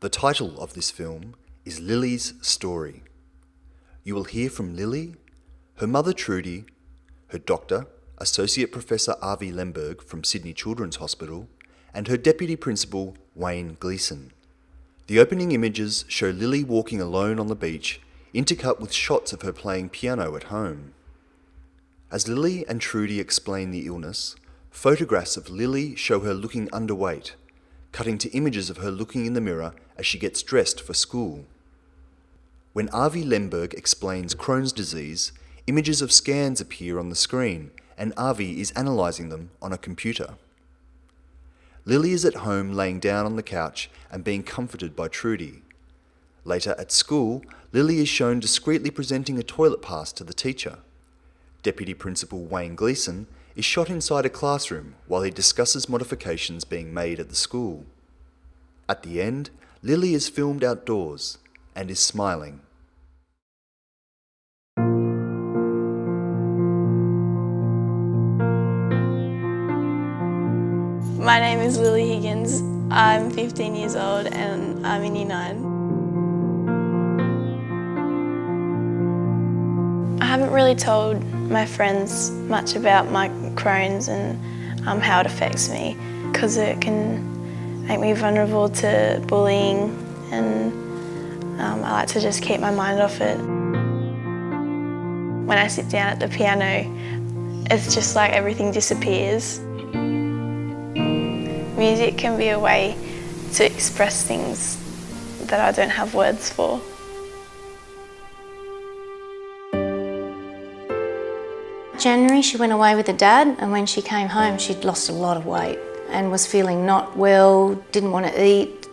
The title of this film is Lili's Story. You will hear from Lili, her mother Trudy, her doctor, Associate Professor Avi Lemberg from Sydney Children's Hospital, and her Deputy Principal Wayne Gleeson. The opening images show Lili walking alone on the beach, intercut with shots of her playing piano at home. As Lili and Trudy explain the illness, photographs of Lili show her looking underweight, cutting to images of her looking in the mirror as she gets dressed for school. When Avi Lemberg explains Crohn's disease, images of scans appear on the screen, and Avi is analysing them on a computer. Lili is at home laying down on the couch and being comforted by Trudy. Later at school, Lili is shown discreetly presenting a toilet pass to the teacher. Deputy Principal Wayne Gleeson is shot inside a classroom while he discusses modifications being made at the school. At the end, Lili is filmed outdoors and is smiling. My name is Lili Higgins. I'm 15 years old and I'm in Year 9. I haven't really told my friends much about my Crohn's and how it affects me, because it can make me vulnerable to bullying, and I like to just keep my mind off it. When I sit down at the piano, it's just like everything disappears. Music can be a way to express things that I don't have words for. January she went away with her dad, and when she came home she'd lost a lot of weight and was feeling not well, didn't want to eat,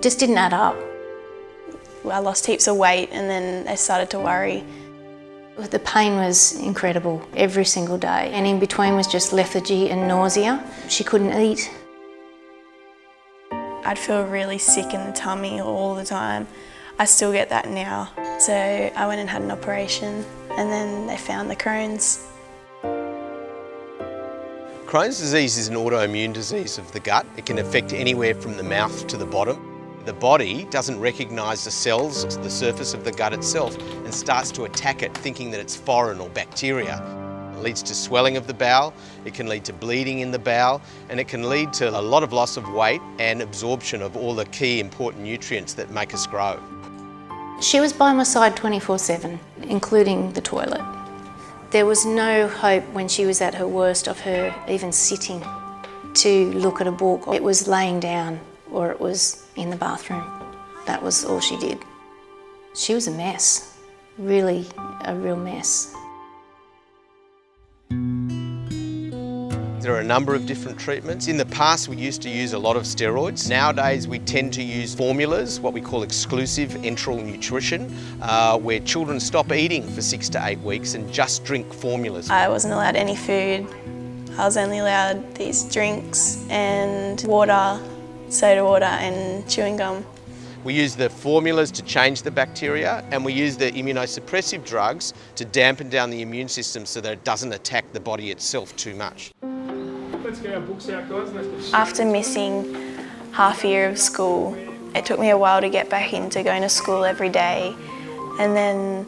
just didn't add up. I lost heaps of weight and then I started to worry. The pain was incredible every single day, and in between was just lethargy and nausea. She couldn't eat. I'd feel really sick in the tummy all the time. I still get that now. So I went and had an operation, and then they found the Crohn's. Crohn's disease is an autoimmune disease of the gut. It can affect anywhere from the mouth to the bottom. The body doesn't recognise the cells, the surface of the gut itself, and starts to attack it, thinking that it's foreign or bacteria. It leads to swelling of the bowel, it can lead to bleeding in the bowel, and it can lead to a lot of loss of weight and absorption of all the key important nutrients that make us grow. She was by my side 24/7, including the toilet. There was no hope when she was at her worst of her even sitting to look at a book. It was laying down or it was in the bathroom. That was all she did. She was a mess, really a real mess. There are a number of different treatments. In the past we used to use a lot of steroids. Nowadays we tend to use formulas, what we call exclusive enteral nutrition, where children stop eating for 6 to 8 weeks and just drink formulas. I wasn't allowed any food. I was only allowed these drinks and water, soda water and chewing gum. We use the formulas to change the bacteria, and we use the immunosuppressive drugs to dampen down the immune system so that it doesn't attack the body itself too much. Let's get our books out, guys. After missing half a year of school, it took me a while to get back into going to school every day, and then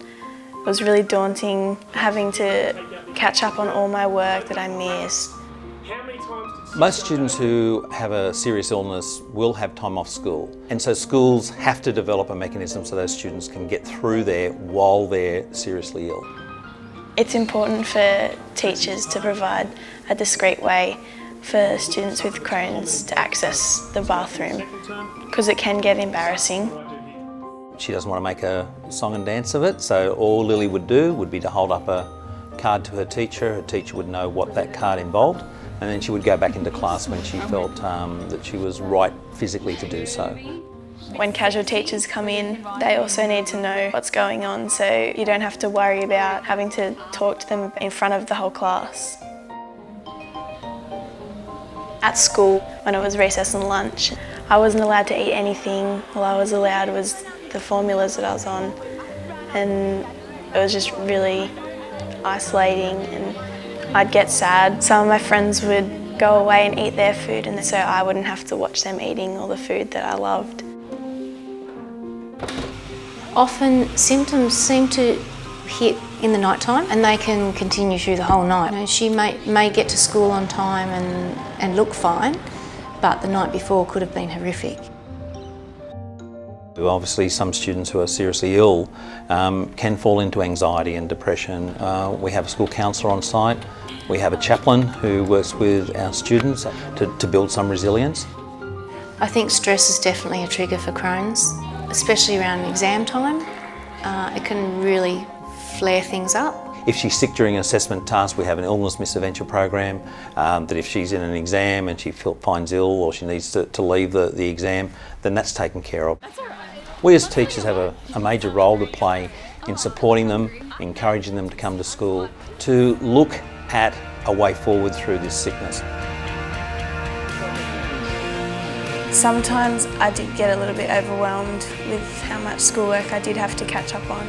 it was really daunting having to catch up on all my work that I missed. Most students who have a serious illness will have time off school, and so schools have to develop a mechanism so those students can get through there while they're seriously ill. It's important for teachers to provide a discreet way for students with Crohn's to access the bathroom, because it can get embarrassing. She doesn't want to make a song and dance of it, so all Lili would do would be to hold up a card to her teacher would know what that card involved, and then she would go back into class when she felt that she was right physically to do so. When casual teachers come in, they also need to know what's going on, so you don't have to worry about having to talk to them in front of the whole class. At school, when it was recess and lunch, I wasn't allowed to eat anything. All I was allowed was the formulas that I was on, and it was just really isolating, and I'd get sad. Some of my friends would go away and eat their food, and so I wouldn't have to watch them eating all the food that I loved. Often symptoms seem to hit in the night time and they can continue through the whole night. You know, she may get to school on time and look fine, but the night before could have been horrific. Obviously, some students who are seriously ill can fall into anxiety and depression. We have a school counsellor on site. We have a chaplain who works with our students to build some resilience. I think stress is definitely a trigger for Crohn's, especially around exam time. It can really flare things up. If she's sick during an assessment task, we have an illness misadventure program, that if she's in an exam and she finds ill or she needs to leave the exam, then that's taken care of. We as teachers have a major role to play in supporting them, encouraging them to come to school, to look at a way forward through this sickness. Sometimes I did get a little bit overwhelmed with how much schoolwork I did have to catch up on.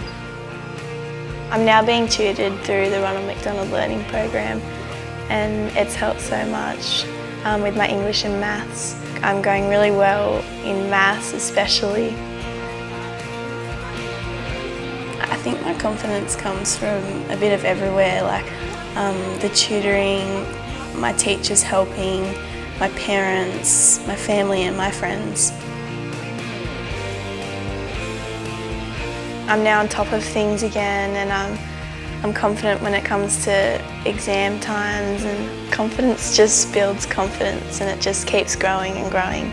I'm now being tutored through the Ronald McDonald Learning Program, and it's helped so much with my English and maths. I'm going really well in maths especially. I think my confidence comes from a bit of everywhere, like the tutoring, my teachers helping, my parents, my family and my friends. I'm now on top of things again, and I'm confident when it comes to exam times, and confidence just builds confidence and it just keeps growing and growing.